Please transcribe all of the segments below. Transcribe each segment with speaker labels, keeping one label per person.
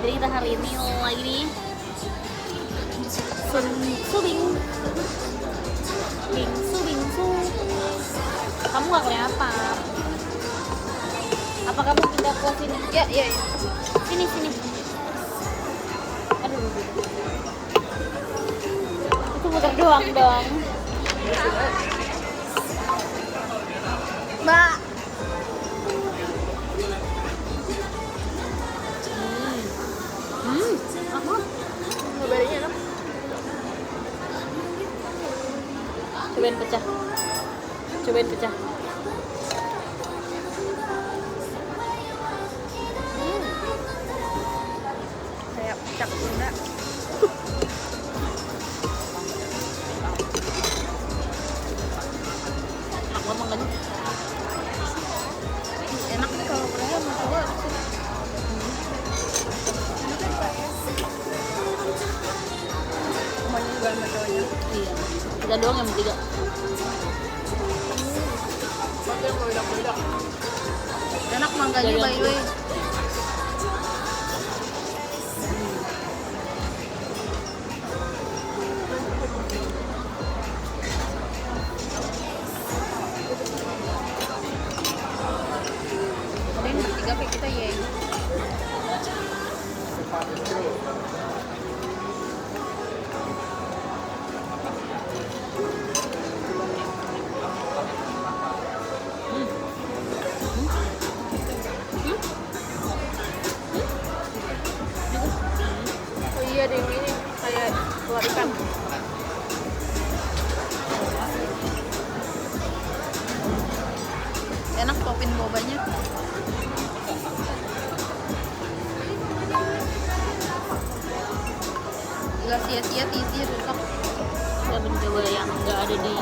Speaker 1: Jadi kita hari ini lagi nih bingsu. Kamu nggak kelihatan. Apa kamu pindah ke sini?
Speaker 2: Ya.
Speaker 1: Sini. Aduh. Itu muter doang dong.
Speaker 2: Mbak. Blueberry-nya enak.
Speaker 1: Cobain pecah.
Speaker 2: Kayak pecak Sunda.
Speaker 1: Enak banget kan?
Speaker 2: Enak nih kalau Korea sama cowok. Semuanya juga sama cowoknya.
Speaker 1: Iya. Kita doang yang bertiga.
Speaker 2: Enak mangganya by the way. Paling bertiga kayak kita ya. Oh iya deh, ini kayak keluar ikan. Enak topin bobanya. Gak sia-sia tizi rusak.
Speaker 1: Kita mencoba yang nggak ada di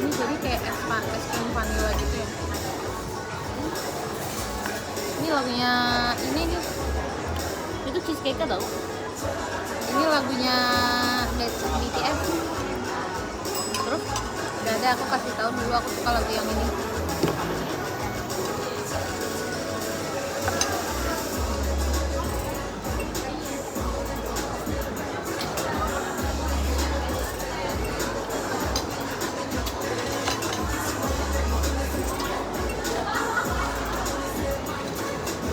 Speaker 2: Ini jadi kayak es krim vanilla gitu ya. Ini lagunya ini nih.
Speaker 1: itu cheesecake tau?
Speaker 2: Ini lagunya BTS.
Speaker 1: Terus
Speaker 2: Gak ada, aku kasih tahu dulu aku suka lagu yang ini.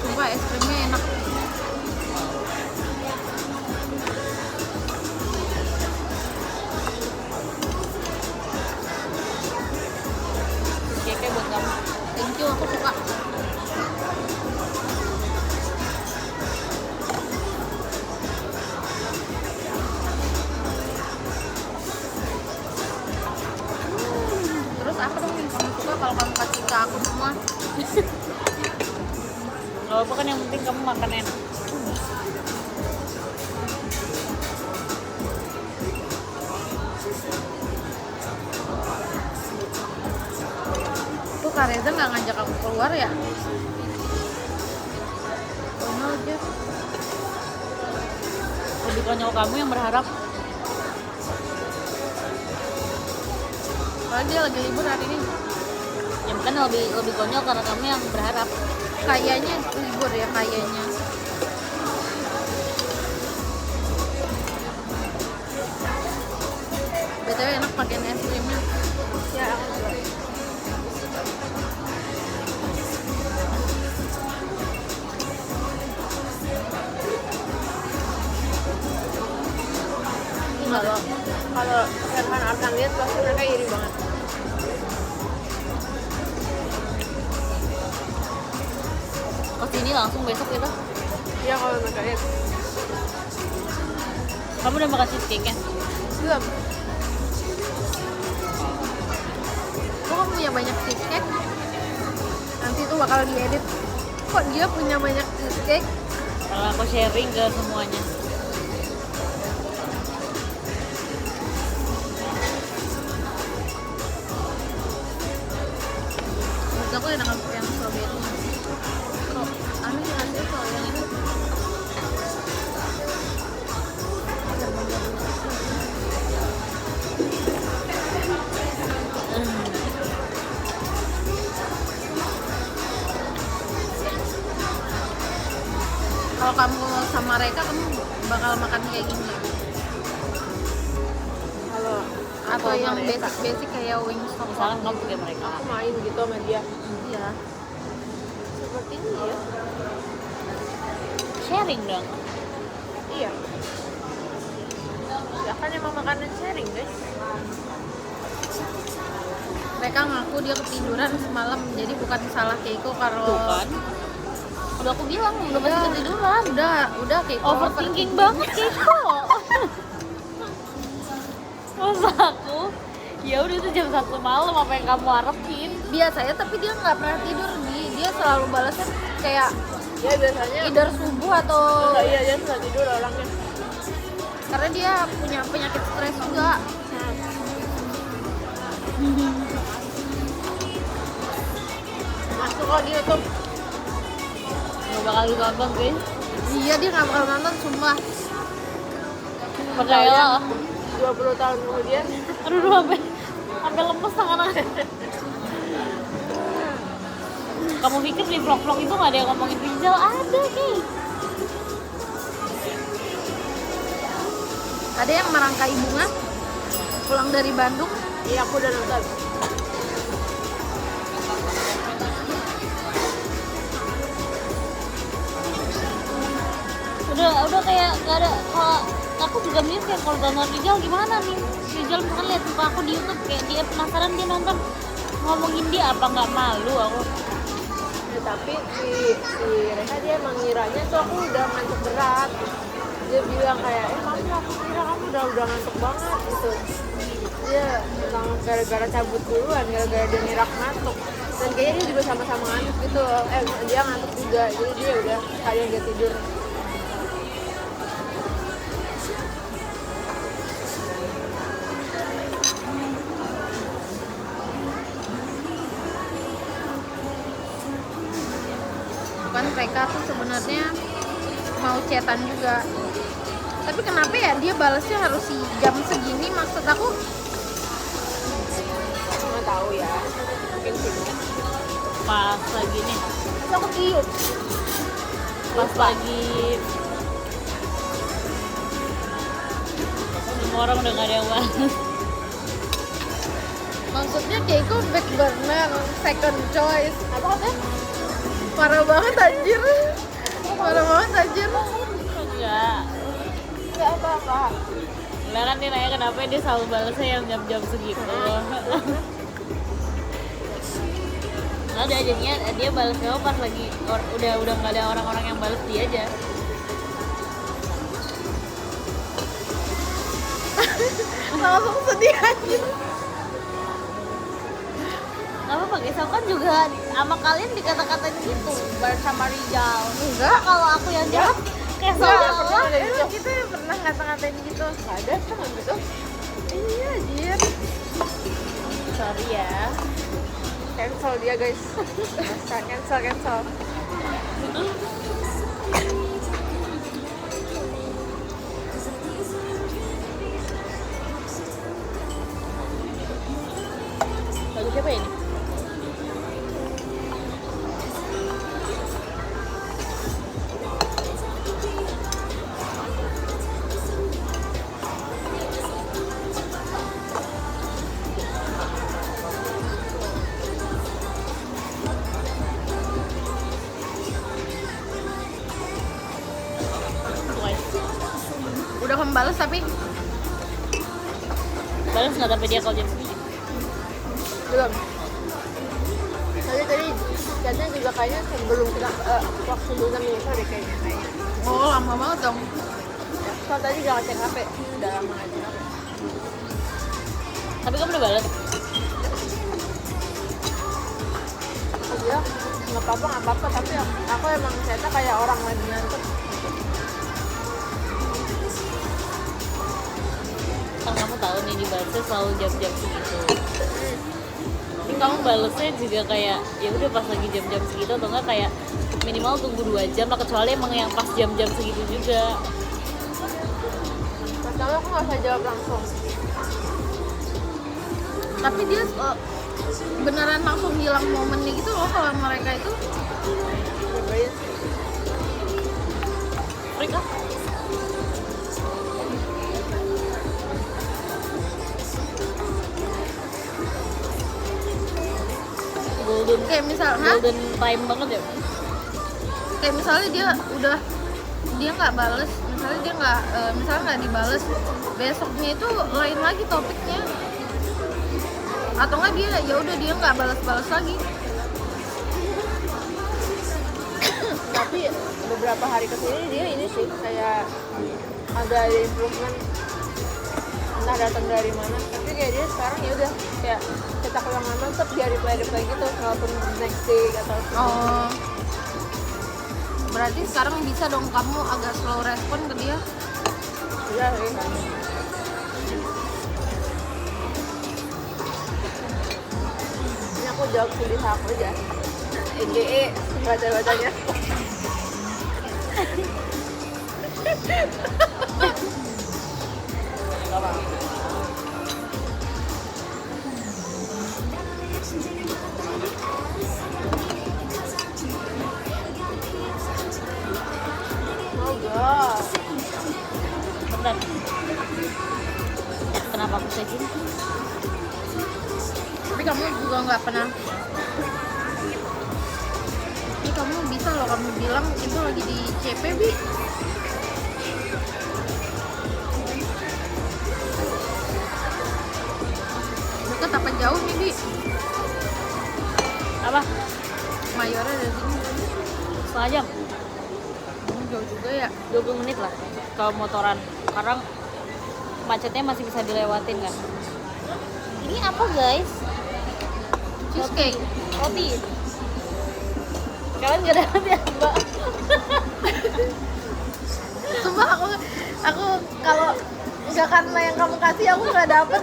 Speaker 2: Sumpah es krimnya enak.
Speaker 1: cheesecake buat kamu.
Speaker 2: Thank you, aku suka. Terus apa dong yang kamu suka kalau kamu kasih ke aku semua?
Speaker 1: Gak apa kan, yang penting kamu makan enak.
Speaker 2: Tuh Kak Reza nggak ngajak aku keluar ya? Konyol aja.
Speaker 1: Lebih konyol kamu yang berharap.
Speaker 2: Soalnya dia lagi libur hari ini.
Speaker 1: Ya bukan, lebih konyol karena kamu yang berharap.
Speaker 2: Kayaknya libur ya, kayaknya. BTW enak pakai es krimnya. Ya, aku juga. Kalau Herman Arkan lihat pasti mereka iri banget.
Speaker 1: Kesini langsung besok kita.
Speaker 2: Iya kalau mereka lihat.
Speaker 1: Kamu udah makan cheesecake-nya?
Speaker 2: Belum. Kok kamu punya banyak cheesecake? Nanti tuh bakal diedit. Kok dia punya banyak cheesecake?
Speaker 1: Kalau aku sharing ke semuanya.
Speaker 2: Menurut aku enakan yang strawberry. Kok aneh rasanya kalau yang ini. sama Reka kamu bakal makan kayak gini ya?
Speaker 3: Kalau
Speaker 2: Atau yang
Speaker 3: Reka,
Speaker 2: basic kayak Wingstop?
Speaker 1: Misalkan kamu pakai mereka.
Speaker 3: aku main gitu sama dia.
Speaker 2: Iya.
Speaker 3: Seperti ini ya.
Speaker 1: Sharing dong.
Speaker 3: Iya. Ya kan emang makanan sharing guys.
Speaker 2: Mereka ngaku dia ketiduran semalam, jadi bukan salah Keiko kalau
Speaker 1: Tuh kan. Udah aku bilang, udah pasti
Speaker 2: Udah.
Speaker 1: ketiduran.
Speaker 2: udah Keiko
Speaker 1: Overthinking banget Keiko. Masa aku? Ya udah itu jam 1 malam apa yang kamu harapin?
Speaker 2: biasanya, tapi dia nggak pernah tidur dia selalu balasnya kayak
Speaker 3: Ya biasanya.
Speaker 2: either subuh atau
Speaker 3: Oh, iya dia sudah tidur orangnya.
Speaker 2: karena dia punya penyakit stres juga.
Speaker 3: Masuk lagi YouTube.
Speaker 1: Gak bakal ditonton guys.
Speaker 2: Iya, dia nggak bakal nonton sumpah.
Speaker 1: Percayalah.
Speaker 3: 20 tahun kemudian.
Speaker 1: Aduh sampai lemes tangan aku. Kamu pikir di vlog-vlog itu gak ada yang ngomongin Rizal? Ada nih.
Speaker 2: Ada yang merangkai bunga pulang dari Bandung.
Speaker 3: Iya aku udah nonton.
Speaker 1: Udah kayak gak ada. Kalau aku juga mikir kalau tonton Rizal gimana nih? Rizal misalkan lihat muka aku di YouTube kayak dia penasaran dia nonton ngomongin dia apa nggak malu aku.
Speaker 3: Ya, tapi si Reka dia emang ngiranya tuh aku udah ngantuk berat. Dia bilang kayak, kamu aku kira kamu udah ngantuk banget gitu. Dia bilang gara-gara cabut duluan, gara-gara dia ngira aku ngantuk. Dan kayaknya dia juga sama-sama ngantuk gitu. Dia ngantuk juga, jadi dia udah sekalian dia tidur.
Speaker 2: Kan mereka tuh sebenarnya mau chatan juga, tapi kenapa ya dia balasnya harus si jam segini? Maksud aku
Speaker 3: Nggak tahu ya, mungkin sibuk.
Speaker 1: Pas lagi nih,
Speaker 3: Terus aku tiup.
Speaker 1: pas lagi semua orang udah gak ada yang bahas.
Speaker 2: maksudnya Keiko back burner, second choice.
Speaker 3: Apa katanya?
Speaker 2: Parah banget anjir. Parah banget anjir.
Speaker 1: Enggak.
Speaker 3: Nggak apa-apa.
Speaker 1: Lah kan dia nanya kenapa dia selalu balasnya yang jam-jam segitu. Nah udah jadinya dia balas kamu pas lagi udah nggak ada orang-orang yang balas dia aja.
Speaker 2: Langsung sedih anjir.
Speaker 1: Apa pakai Sam kan juga sama kalian dikata-katain gitu bersama Rizal.
Speaker 2: Enggak.
Speaker 1: Kalau aku yang jahat kayak
Speaker 3: Nggak
Speaker 1: seolah
Speaker 3: pernah ada gitu.
Speaker 2: Emang kita pernah ngata-ngatain gitu?
Speaker 3: Nggak ada kan gitu.
Speaker 2: Iya anjir.
Speaker 1: sorry ya.
Speaker 3: Cancel dia guys. Masa cancel.
Speaker 1: Lagu siapa ya ini? Twice.
Speaker 2: Udah membalas tapi
Speaker 1: Balas nggak tapi dia kalau jam segini?
Speaker 3: Belum. Tadi chatnya juga kayaknya sebelum kita waktu kita menyesal deh kayaknya.
Speaker 2: oh lama banget dong.
Speaker 3: Soal tadi jangan cek HP. Udah lama aja.
Speaker 1: Tapi kamu udah balas?
Speaker 3: Dia nggak apa-apa tapi aku emang chatnya kayak orang lagi ngantuk.
Speaker 1: Kan kamu tahu nih dibalasnya selalu jam-jam segitu. Tapi kamu balasnya juga kayak ya udah pas lagi jam-jam segitu atau enggak kayak minimal tunggu 2 jam lah, kecuali emang yang pas jam-jam segitu juga.
Speaker 3: Pertama aku nggak usah jawab langsung.
Speaker 2: Tapi dia beneran langsung hilang momennya gitu loh kalau mereka itu.
Speaker 3: Berbeda.
Speaker 1: Rika? Golden
Speaker 2: Kayak misal,
Speaker 1: golden time banget ya.
Speaker 2: kayak misalnya dia nggak bales, misalnya nggak dibales, besoknya itu lain lagi topiknya, atau nggak dia ya udah dia nggak balas lagi.
Speaker 3: Tapi beberapa hari kesini dia ini sih kayak ada improvement, entah datang dari mana. Tapi kayak dia sekarang ya udah kayak cetak ulang lama tetap dia reply gitu walaupun next day atau
Speaker 2: Oh, berarti sekarang bisa dong kamu agak slow respon ke dia.
Speaker 3: ya sih. Ini aku jawab tulis aku aja. EGE baca-bacanya. Gak apa-apa. Oh god.
Speaker 1: Bentar. Kenapa aku kayak gini?
Speaker 2: Tapi kamu juga nggak pernah. Ini kamu bisa loh kamu bilang itu lagi di CP Bi. Deket apa jauh nih Bi?
Speaker 1: Apa?
Speaker 2: Mayornya dari sini.
Speaker 1: Setengah jam?
Speaker 2: Jauh juga ya.
Speaker 1: 20 menit lah kalau motoran. Sekarang macetnya masih bisa dilewatin kan. Ini apa guys?
Speaker 2: Cheesecake.
Speaker 1: Roti. Kalian gak dapat ya mbak?
Speaker 2: Sumpah aku kalau nggak karena yang kamu kasih aku nggak dapet.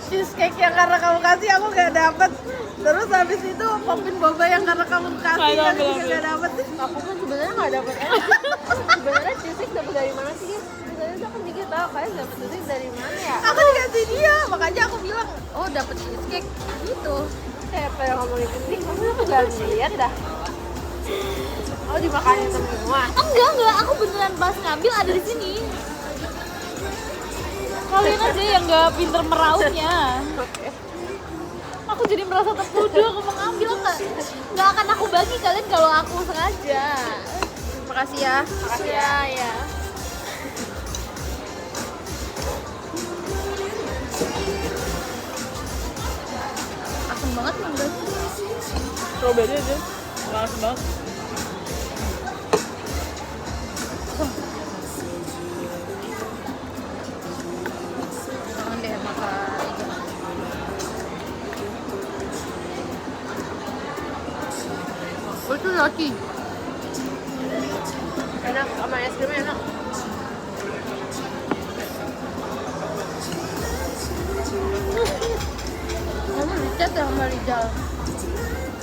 Speaker 2: Cheesecake yang karena kamu kasih aku nggak dapet. Terus habis itu popin boba yang karena kamu kasih
Speaker 1: Ayo,
Speaker 2: aku juga
Speaker 1: ambil.
Speaker 2: nggak dapet.
Speaker 3: Aku kan sebenarnya nggak dapet. Sebenarnya cheesecake dapet dari mana sih? Sebenarnya tuh aku mikir tahu kalian dapet cheesecake dari mana ya?
Speaker 2: Aku dikasih dia, makanya aku bilang oh dapet cheesecake gitu.
Speaker 3: Kayak pada ngomongin penting, kamu nggak lihat dah. Oh dimakanin semua.
Speaker 1: Enggak, aku beneran pas ngambil ada di sini. Kalian aja yang nggak pinter merautnya.
Speaker 3: Oke.
Speaker 1: Aku jadi merasa tertuduh aku mau ngambil nggak akan aku bagi kalian kalau aku sengaja.
Speaker 2: Makasih ya.
Speaker 3: Makasih
Speaker 1: Ya,
Speaker 3: ya.
Speaker 1: ya.
Speaker 2: Asem banget mangganya.
Speaker 1: Strawberry aja. Nggak asem banget.
Speaker 2: Jangan deh makan itu. Oh, itu roti.
Speaker 3: Enak sama es krimnya enak.
Speaker 2: Kamu dicat ya sama Rizal.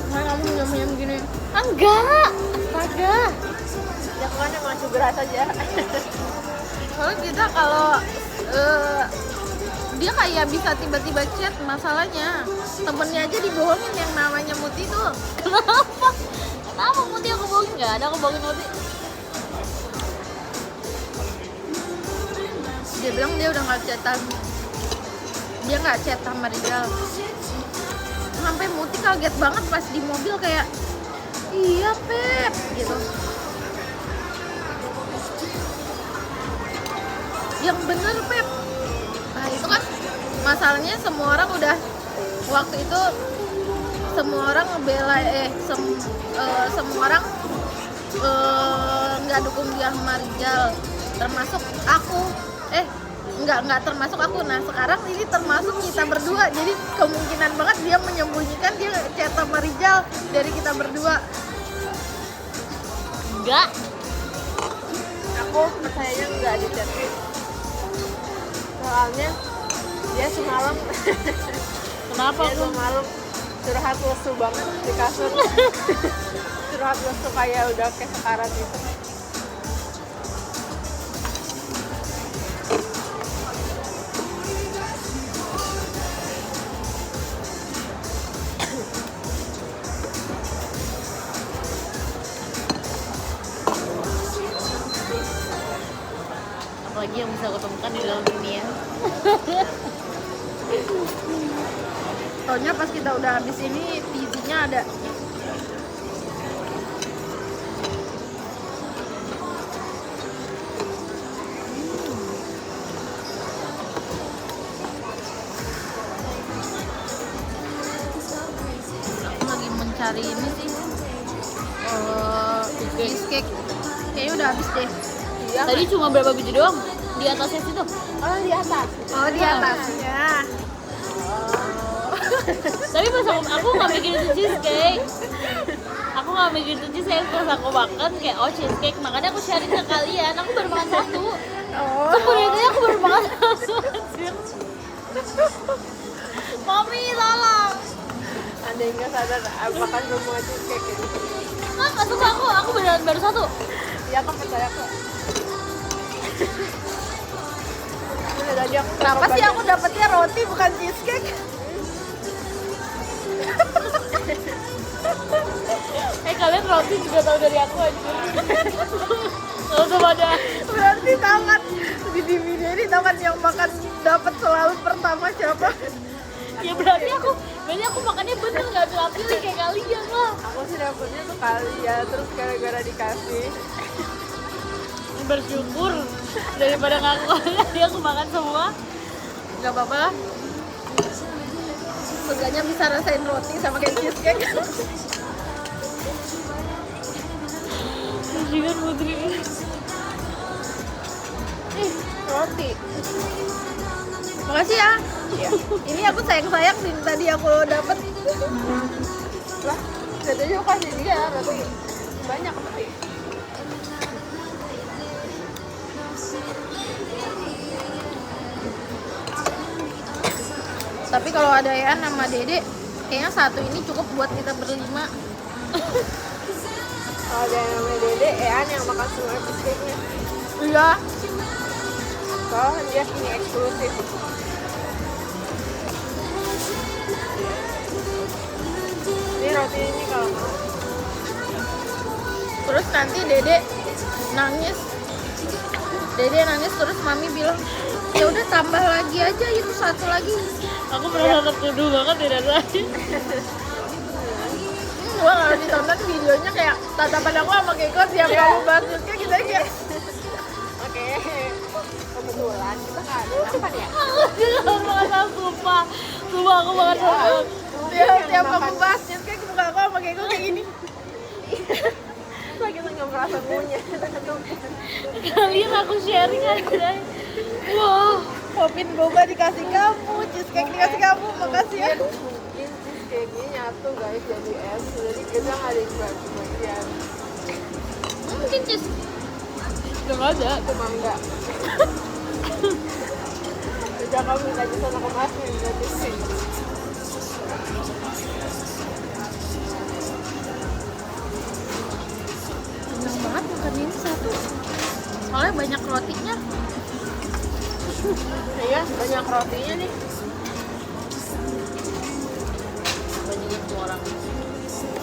Speaker 2: Nah, kamu nyam-nyam gini.
Speaker 1: Enggak. Astaga.
Speaker 3: Ya kan emang sugar saja.
Speaker 2: Soalnya kita kalau dia kayak bisa tiba-tiba chat, masalahnya temennya aja dibohongin yang namanya Muti tuh.
Speaker 1: Kenapa? Kenapa Muti aku bohongin? Nggak ada aku bohongin Muti.
Speaker 2: Dia bilang dia udah nggak chatan, dia nggak chat sama Rizal. Sampai Muti kaget banget pas di mobil kayak iya Pep gitu. Yang bener Pep. Nah itu kan masalahnya semua orang udah waktu itu semua orang ngebela semua orang nggak dukung dia sama Rizal, termasuk aku. Nggak termasuk aku. Nah sekarang ini termasuk kita berdua, jadi kemungkinan banget dia menyembunyikan dia chat sama Rizal dari kita berdua.
Speaker 1: Enggak.
Speaker 3: Aku percayanya nggak di chat. Soalnya dia semalam
Speaker 1: Kenapa
Speaker 3: dia
Speaker 1: aku?
Speaker 3: semalam curhat lesu banget di kasur. Curhat lesu kayak udah kayak sekarat gitu.
Speaker 1: lagi yang bisa aku temukan di dalam dunia.
Speaker 2: Soalnya pas kita udah habis ini tizinya ada. Aku lagi mencari ini sih cheesecake. Kayaknya udah habis deh.
Speaker 3: Iya.
Speaker 1: Tadi cuma berapa biji doang di atasnya situ.
Speaker 3: Oh di atas.
Speaker 2: Oh di atas ya.
Speaker 1: Tapi pas aku nggak mikir itu cheesecake. Aku nggak mikir itu cheesecake, pas aku makan kayak oh cheesecake, makanya aku sharing ke kalian. Aku baru makan satu.
Speaker 2: Oh.
Speaker 1: Sebenarnya aku baru makan satu. Anjir. Mami tolong.
Speaker 3: Anda nggak sadar makan semua cheesecake gitu.
Speaker 1: Nggak suka aku beneran baru satu.
Speaker 3: Iya kan percaya kok. Udah tadi aku
Speaker 2: Kenapa sih aku dapetnya roti bukan cheesecake?
Speaker 1: Kalian roti juga tahu dari aku aja. Nggak usah pada.
Speaker 2: Berarti tahu kan di video ini tahu kan yang makan dapat selalu pertama siapa?
Speaker 1: Ya berarti aku makannya bener nggak pilih kayak kalian lah.
Speaker 3: Aku sih dapetnya tuh kali ya, terus gara-gara dikasih.
Speaker 1: Bersyukur daripada ngaku dia aku makan semua.
Speaker 2: Gak apa-apa lah. Seenggaknya bisa rasain roti sama kayak cheesecake.
Speaker 1: Jangan Putri.
Speaker 3: Roti.
Speaker 2: Makasih ya.
Speaker 3: Iya.
Speaker 2: Ini aku sayang-sayang sih tadi aku dapet.
Speaker 3: Lah, katanya aku kasih dia roti. Banyak roti.
Speaker 2: Tapi kalau ada Ean sama Dede, kayaknya satu ini cukup buat kita berlima.
Speaker 3: Kalau ada yang namanya Dede, Ean yang makan semua cheesecake-nya.
Speaker 2: Iya.
Speaker 3: Soalnya dia ini eksklusif. Ini roti ini kalau mau.
Speaker 2: Terus nanti Dede nangis. Dede nangis terus Mami bilang, ya udah tambah lagi aja itu satu lagi.
Speaker 1: Aku merasa tertuduh banget tidak tadi.
Speaker 2: Gua kalau ditonton videonya kayak tatapan aku sama Keiko tiap kamu bahas kayak gitu aja.
Speaker 3: Oke. Kebetulan kita nggak ada apa ya?
Speaker 1: Aku juga makan sumpah. Sumpah aku makan satu.
Speaker 2: Tiap kamu bahas kayak muka aku sama Keiko kayak gini.
Speaker 3: Kita nggak merasa punya.
Speaker 1: Kalian aku sharing aja. Wow.
Speaker 2: Popin boba dikasih kamu, cheesecake dikasih kamu, makasih ya.
Speaker 3: Mungkin cheesecake-nya nyatu guys jadi es, jadi kita nggak ada bagian.
Speaker 2: Mungkin cheese.
Speaker 1: Udah nggak ada.
Speaker 3: Itu mangga. Sejak kamu minta jus anak emasnya minta cheesecake.
Speaker 2: Seneng banget makan ini satu. Soalnya banyak rotinya.
Speaker 3: Iya, banyak rotinya nih.
Speaker 1: Banyak semua orang.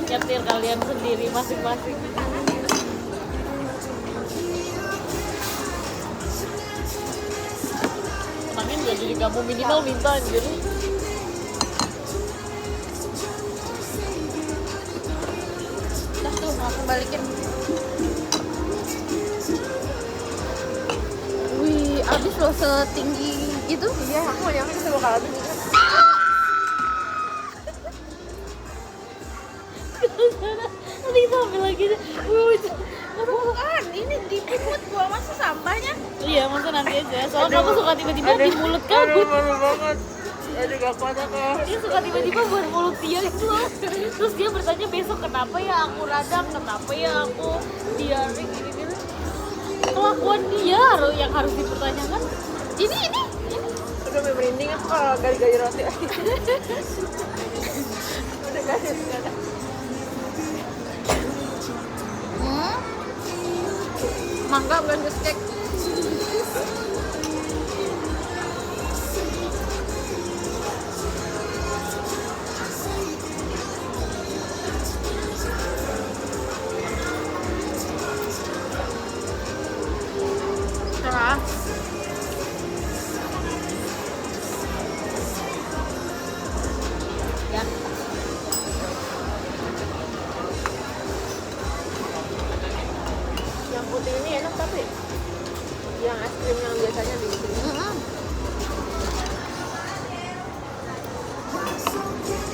Speaker 1: Nyetir kalian sendiri masing-masing. Makin gak jadi kamu minimal minta anjir.
Speaker 2: Dah tuh, aku balikin. Wih, abis loh setinggi itu.
Speaker 3: Iya, aku mau nyampe sama kalau habis.
Speaker 1: Nanti kita ambil lagi deh.
Speaker 2: Bukan, ini di mulut gua masa sampahnya.
Speaker 1: Iya, masa nanti aja. Soalnya kamu suka tiba-tiba di mulut kamu.
Speaker 3: Aduh, malu banget. Aduh, gak kuat aku.
Speaker 1: Dia suka tiba-tiba buat mulut dia gitu loh. Terus dia bertanya besok kenapa ya aku radang, kenapa ya aku diare gini-gini. Kelakuan dia yang harus dipertanyakan.
Speaker 2: Ini.
Speaker 3: Udah merinding aku kalau gali-gali roti lagi. Udah gali segala.
Speaker 2: Mangga bukan cheesecake. Cerah.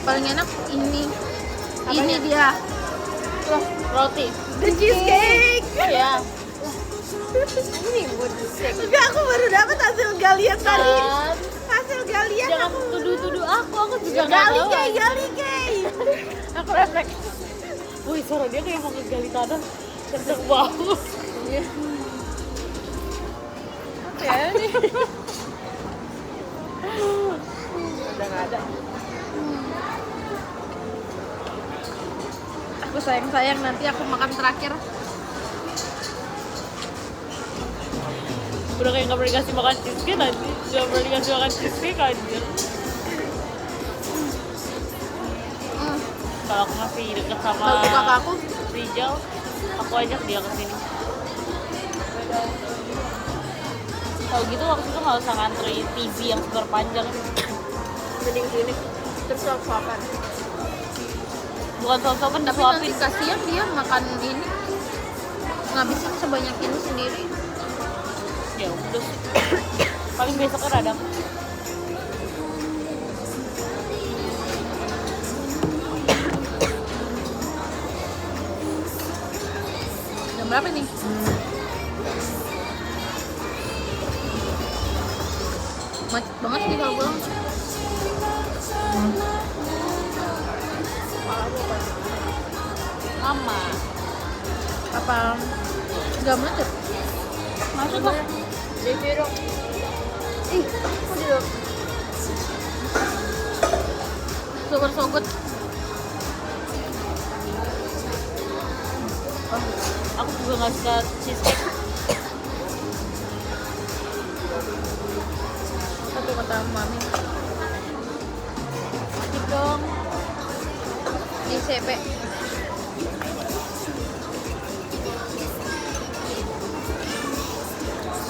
Speaker 2: paling enak ini.
Speaker 3: Apanya?
Speaker 2: Ini dia.
Speaker 1: Wah, roti.
Speaker 2: The cheesecake.
Speaker 1: Oh ya.
Speaker 3: Ini buat shake.
Speaker 2: Enggak, aku baru dapat hasil galian tadi.
Speaker 1: Kan,
Speaker 2: Hasil galian
Speaker 1: jangan
Speaker 2: aku.
Speaker 1: tuduh-tuduh aku juga nggak
Speaker 2: Gali
Speaker 1: tahu.
Speaker 2: gay.
Speaker 3: Aku refleks.
Speaker 1: Wih, suara dia kayak mau ngegali tanah. Kenceng banget.
Speaker 3: Iya. Apa ya ini? Udah nggak ada.
Speaker 2: Aku sayang nanti aku makan terakhir.
Speaker 1: Udah kayak nggak pernah dikasih makan cheesecake nanti. Nggak pernah dikasih makan cheesecake anjir. Kalau aku masih deket sama
Speaker 2: Kalau kakak aku
Speaker 1: Rizal, aku ajak dia ke sini. Kalau gitu waktu itu nggak usah ngantri TV yang super panjang.
Speaker 3: Mending sini. Terus suap-suapan.
Speaker 1: Bukan suap-suapan,
Speaker 2: tapi
Speaker 1: disuapin.
Speaker 2: nanti kasihan dia makan ini ngabisin sebanyak ini sendiri.
Speaker 1: Ya udah. Paling besoknya radang.
Speaker 2: Jam berapa nih? Macet banget sih kalau pulang.
Speaker 1: Lama.
Speaker 2: Apa nggak macet?
Speaker 1: Masuk lah.
Speaker 3: Review dong. Ih, aku di dalam.
Speaker 2: Super so good.
Speaker 1: Aku juga nggak suka cheesecake.
Speaker 2: Satu kata mami
Speaker 1: Masih dong.
Speaker 2: di CP.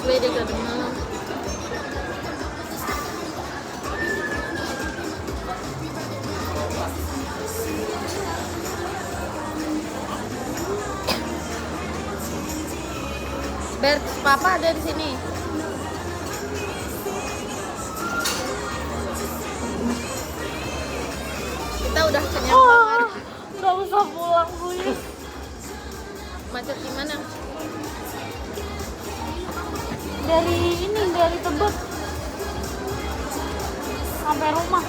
Speaker 2: Swede kadang. Bert, papa ada di sini. Kita udah kenyang banget.
Speaker 1: Nggak usah pulang please.
Speaker 2: Macet di mana?
Speaker 1: Dari Tebet sampai rumah.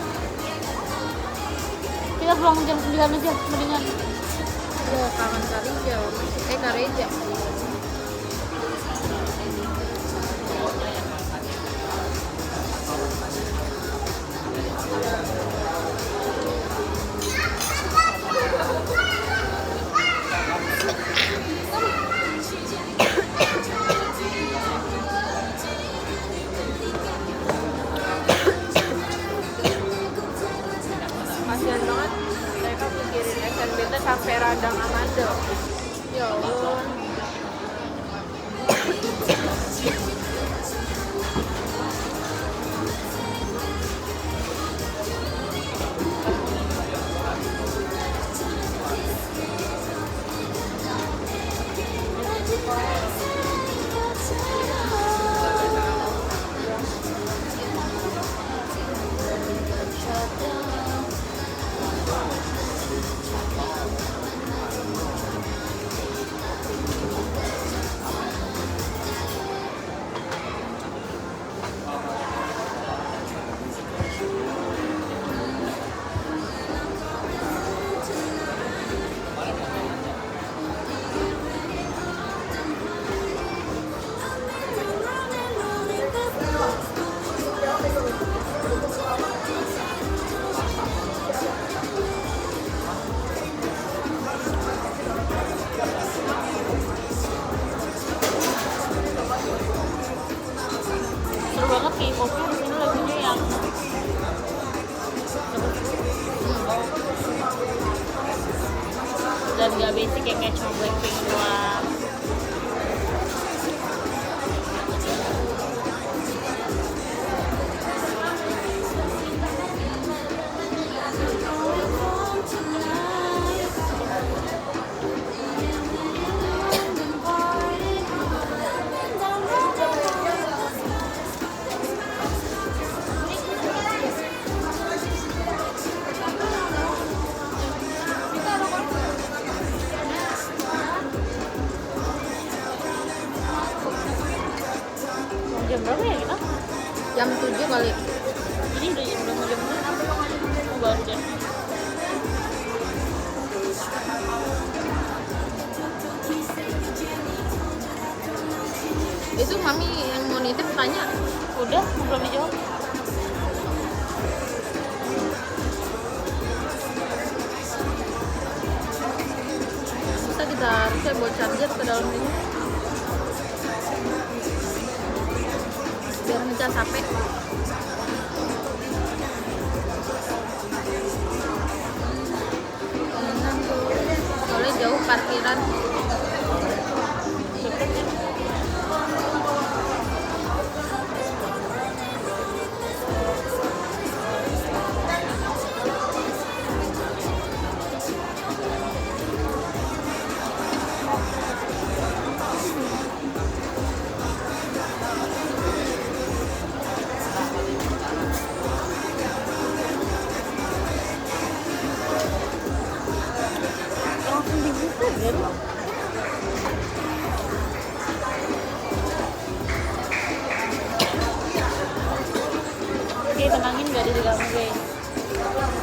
Speaker 1: Kita pulang jam 9 aja mendingan.
Speaker 2: Oh, kangen Karija. Kareja.
Speaker 3: Kasian banget. Mereka mikirin SNBT sampai radang Amanda.
Speaker 2: Ya Allah.
Speaker 1: Seru banget K-popnya di sini lagunya yang dan gak basic yang kayak cuma Blackpink doang.
Speaker 2: jam 7 kali.
Speaker 1: Ini udah mau jam berapa? Oh, baru deh.
Speaker 2: Itu mami yang mau nitip tanya.
Speaker 1: Udah, belum dijawab.
Speaker 2: Bisa kita harusnya buat charger ke dalam ini biar ngecas HP. Soalnya jauh parkiran.
Speaker 1: Langsung dibuka kan? Oke, tenangin, gak ada di kamu guys.